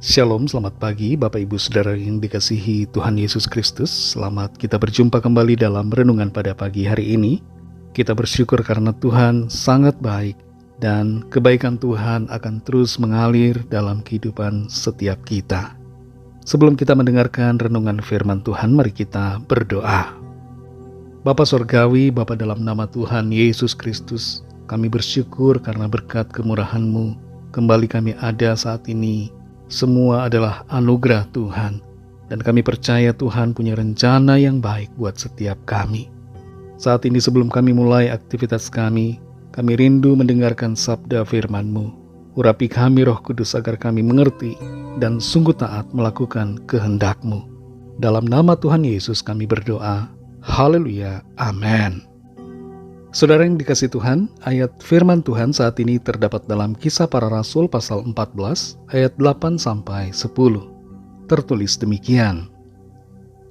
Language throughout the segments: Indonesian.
Shalom, selamat pagi Bapak Ibu Saudara yang dikasihi Tuhan Yesus Kristus. Selamat kita berjumpa kembali dalam renungan pada pagi hari ini. Kita bersyukur karena Tuhan sangat baik dan kebaikan Tuhan akan terus mengalir dalam kehidupan setiap kita. Sebelum kita mendengarkan renungan firman Tuhan, mari kita berdoa. Bapa Sorgawi, Bapa dalam nama Tuhan Yesus Kristus, kami bersyukur karena berkat kemurahan-Mu, kembali kami ada saat ini. Semua adalah anugerah Tuhan, dan kami percaya Tuhan punya rencana yang baik buat setiap kami. Saat ini sebelum kami mulai aktivitas kami rindu mendengarkan sabda firman-Mu. Urapi kami Roh Kudus agar kami mengerti dan sungguh taat melakukan kehendak-Mu. Dalam nama Tuhan Yesus kami berdoa. Haleluya, amin. Saudara yang dikasih Tuhan, ayat firman Tuhan saat ini terdapat dalam Kisah Para Rasul pasal 14 ayat 8-10. Tertulis demikian.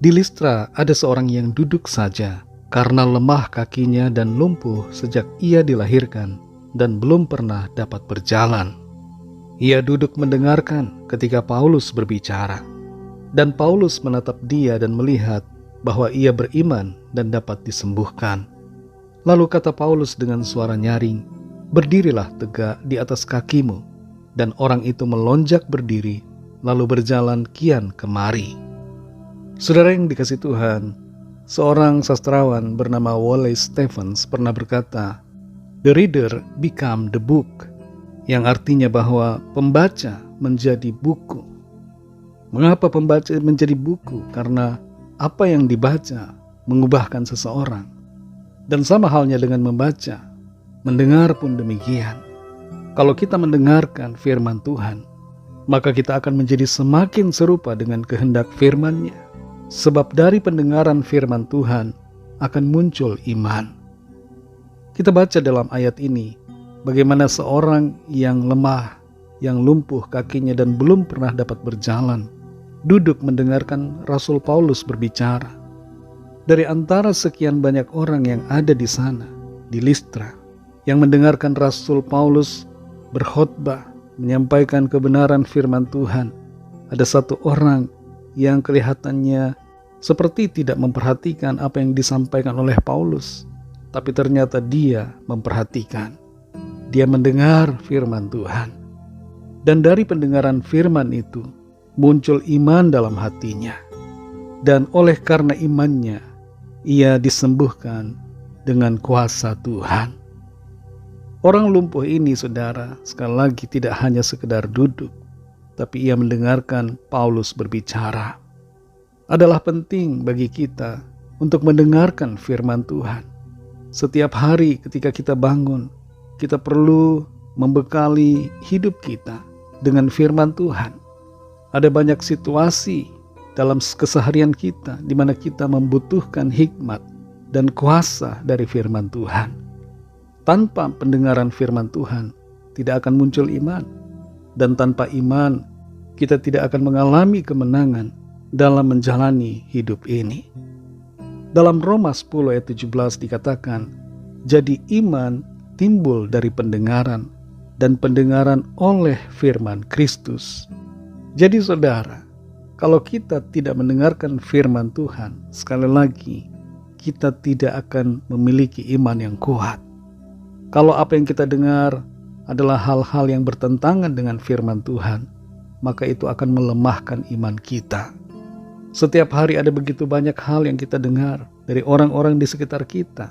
Di Listra ada seorang yang duduk saja karena lemah kakinya dan lumpuh sejak ia dilahirkan dan belum pernah dapat berjalan. Ia duduk mendengarkan ketika Paulus berbicara, dan Paulus menatap dia dan melihat bahwa ia beriman dan dapat disembuhkan. Lalu kata Paulus dengan suara nyaring, "Berdirilah tegak di atas kakimu." Dan orang itu melonjak berdiri, lalu berjalan kian kemari. Saudara yang dikasih Tuhan, seorang sastrawan bernama Wallace Stevens pernah berkata, "The reader become the book," yang artinya bahwa pembaca menjadi buku. Mengapa pembaca menjadi buku? Karena apa yang dibaca mengubahkan seseorang. Dan sama halnya dengan membaca, mendengar pun demikian. Kalau kita mendengarkan firman Tuhan, maka kita akan menjadi semakin serupa dengan kehendak firman-Nya. Sebab dari pendengaran firman Tuhan akan muncul iman. Kita baca dalam ayat ini, bagaimana seorang yang lemah, yang lumpuh kakinya dan belum pernah dapat berjalan, duduk mendengarkan Rasul Paulus berbicara. Dari antara sekian banyak orang yang ada di sana, di Listra, yang mendengarkan Rasul Paulus berkhotbah, menyampaikan kebenaran firman Tuhan, ada satu orang yang kelihatannya seperti tidak memperhatikan apa yang disampaikan oleh Paulus, tapi ternyata dia memperhatikan. Dia mendengar firman Tuhan, dan dari pendengaran firman itu muncul iman dalam hatinya, dan oleh karena imannya ia disembuhkan dengan kuasa Tuhan. Orang lumpuh ini, saudara, sekali lagi tidak hanya sekedar duduk, tapi ia mendengarkan Paulus berbicara. Adalah penting bagi kita untuk mendengarkan firman Tuhan. Setiap hari ketika kita bangun, kita perlu membekali hidup kita dengan firman Tuhan. Ada banyak situasi dalam keseharian kita di mana kita membutuhkan hikmat dan kuasa dari firman Tuhan. Tanpa pendengaran firman Tuhan tidak akan muncul iman, dan tanpa iman kita tidak akan mengalami kemenangan dalam menjalani hidup ini. Dalam Roma 10 ayat 17 dikatakan, "Jadi iman timbul dari pendengaran, dan pendengaran oleh firman Kristus." Jadi saudara, kalau kita tidak mendengarkan firman Tuhan, sekali lagi, kita tidak akan memiliki iman yang kuat. Kalau apa yang kita dengar adalah hal-hal yang bertentangan dengan firman Tuhan, maka itu akan melemahkan iman kita. Setiap hari ada begitu banyak hal yang kita dengar dari orang-orang di sekitar kita,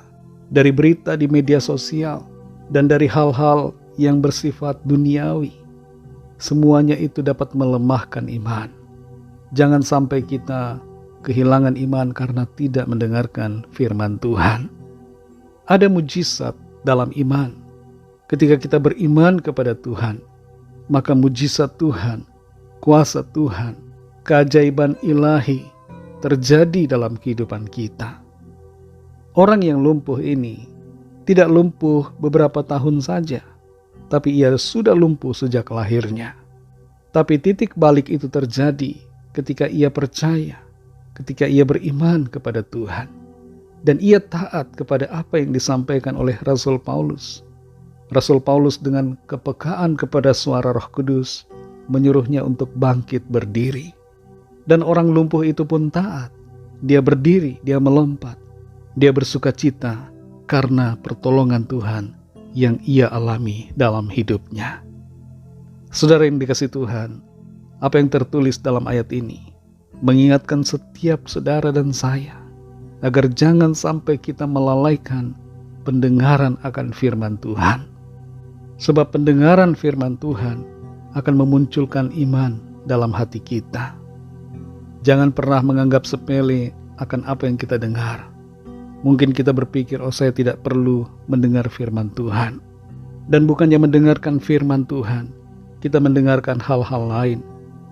dari berita di media sosial, dan dari hal-hal yang bersifat duniawi. Semuanya itu dapat melemahkan iman. Jangan sampai kita kehilangan iman karena tidak mendengarkan firman Tuhan. Ada mujizat dalam iman. Ketika kita beriman kepada Tuhan, maka mujizat Tuhan, kuasa Tuhan, keajaiban ilahi terjadi dalam kehidupan kita. Orang yang lumpuh ini tidak lumpuh beberapa tahun saja, tapi ia sudah lumpuh sejak lahirnya. Tapi titik balik itu terjadi ketika ia percaya, ketika ia beriman kepada Tuhan, dan ia taat kepada apa yang disampaikan oleh Rasul Paulus. Rasul Paulus dengan kepekaan kepada suara Roh Kudus menyuruhnya untuk bangkit berdiri. Dan orang lumpuh itu pun taat. Dia berdiri, dia melompat. Dia bersuka cita karena pertolongan Tuhan yang ia alami dalam hidupnya. Saudara yang dikasihi Tuhan, apa yang tertulis dalam ayat ini mengingatkan setiap saudara dan saya agar jangan sampai kita melalaikan pendengaran akan firman Tuhan. Sebab pendengaran firman Tuhan akan memunculkan iman dalam hati kita. Jangan pernah menganggap sepele akan apa yang kita dengar. Mungkin kita berpikir, saya tidak perlu mendengar firman Tuhan. Dan bukannya mendengarkan firman Tuhan, kita mendengarkan hal-hal lain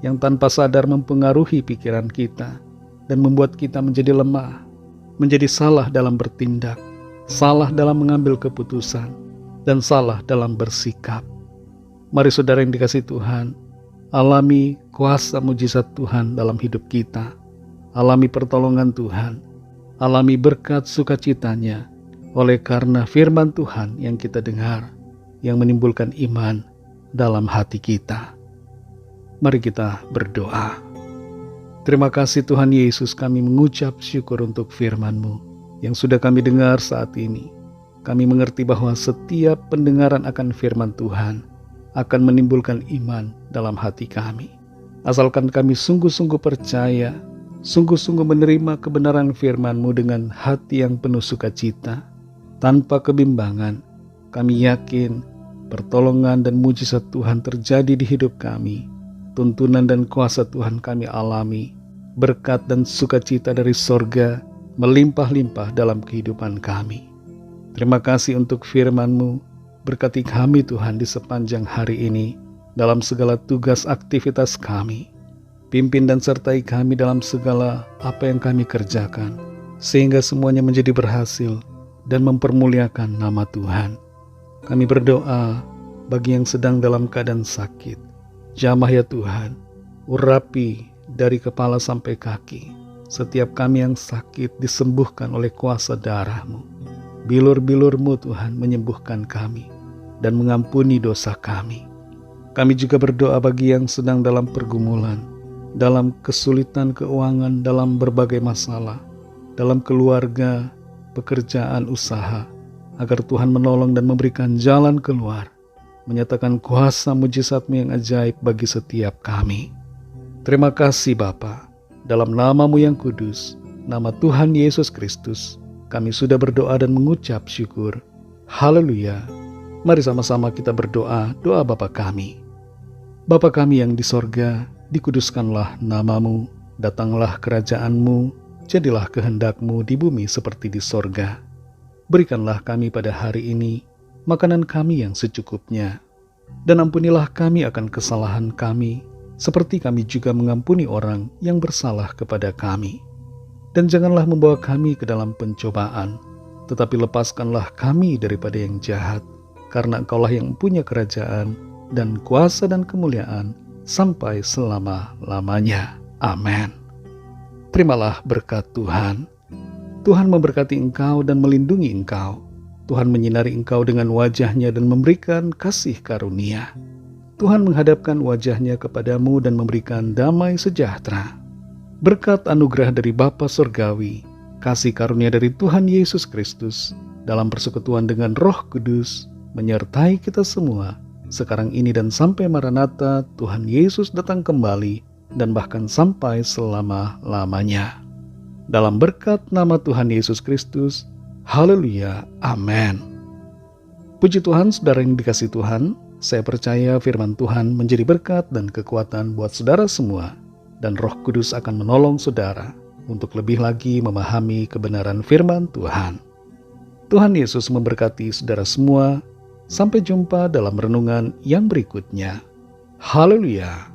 yang tanpa sadar mempengaruhi pikiran kita dan membuat kita menjadi lemah, menjadi salah dalam bertindak, salah dalam mengambil keputusan, dan salah dalam bersikap. Mari saudara yang dikasihi Tuhan, alami kuasa mujizat Tuhan dalam hidup kita. Alami pertolongan Tuhan. Alami berkat sukacitanya oleh karena firman Tuhan yang kita dengar, yang menimbulkan iman dalam hati kita. Mari kita berdoa. Terima kasih Tuhan Yesus, kami mengucap syukur untuk firman-Mu yang sudah kami dengar saat ini. Kami mengerti bahwa setiap pendengaran akan firman Tuhan akan menimbulkan iman dalam hati kami. Asalkan kami sungguh-sungguh percaya, sungguh-sungguh menerima kebenaran firman-Mu dengan hati yang penuh sukacita, tanpa kebimbangan. Kami yakin pertolongan dan mujizat Tuhan terjadi di hidup kami. Tuntunan dan kuasa Tuhan kami alami. Berkat dan sukacita dari sorga melimpah-limpah dalam kehidupan kami. Terima kasih untuk firman-Mu. Berkati kami Tuhan di sepanjang hari ini, dalam segala tugas aktivitas kami. Pimpin dan sertai kami dalam segala apa yang kami kerjakan, sehingga semuanya menjadi berhasil dan mempermuliakan nama Tuhan. Kami berdoa bagi yang sedang dalam keadaan sakit. Jamah ya Tuhan, urapi dari kepala sampai kaki. Setiap kami yang sakit disembuhkan oleh kuasa darah-Mu. Bilur-bilur-Mu Tuhan menyembuhkan kami dan mengampuni dosa kami. Kami juga berdoa bagi yang sedang dalam pergumulan, dalam kesulitan keuangan, dalam berbagai masalah, dalam keluarga, pekerjaan, usaha, agar Tuhan menolong dan memberikan jalan keluar, menyatakan kuasa mujizat-Mu yang ajaib bagi setiap kami. Terima kasih Bapa, dalam nama-Mu yang kudus, nama Tuhan Yesus Kristus, kami sudah berdoa dan mengucap syukur. Haleluya. Mari sama-sama kita berdoa, doa Bapa kami. Bapa kami yang di sorga, dikuduskanlah nama-Mu, datanglah kerajaan-Mu, jadilah kehendak-Mu di bumi seperti di sorga. Berikanlah kami pada hari ini makanan kami yang secukupnya, dan ampunilah kami akan kesalahan kami, seperti kami juga mengampuni orang yang bersalah kepada kami. Dan janganlah membawa kami ke dalam pencobaan, tetapi lepaskanlah kami daripada yang jahat, karena Engkaulah yang punya kerajaan dan kuasa dan kemuliaan sampai selama-lamanya. Amin. Terimalah berkat Tuhan. Tuhan memberkati engkau dan melindungi engkau. Tuhan menyinari engkau dengan wajah-Nya dan memberikan kasih karunia. Tuhan menghadapkan wajah-Nya kepadamu dan memberikan damai sejahtera. Berkat anugerah dari Bapa Surgawi, kasih karunia dari Tuhan Yesus Kristus, dalam persekutuan dengan Roh Kudus, menyertai kita semua, sekarang ini dan sampai Maranatha, Tuhan Yesus datang kembali, dan bahkan sampai selama-lamanya. Dalam berkat nama Tuhan Yesus Kristus, haleluya, amin. Puji Tuhan, saudara yang dikasihi Tuhan, saya percaya firman Tuhan menjadi berkat dan kekuatan buat saudara semua, dan Roh Kudus akan menolong saudara untuk lebih lagi memahami kebenaran firman Tuhan. Tuhan Yesus memberkati saudara semua. Sampai jumpa dalam renungan yang berikutnya. Haleluya.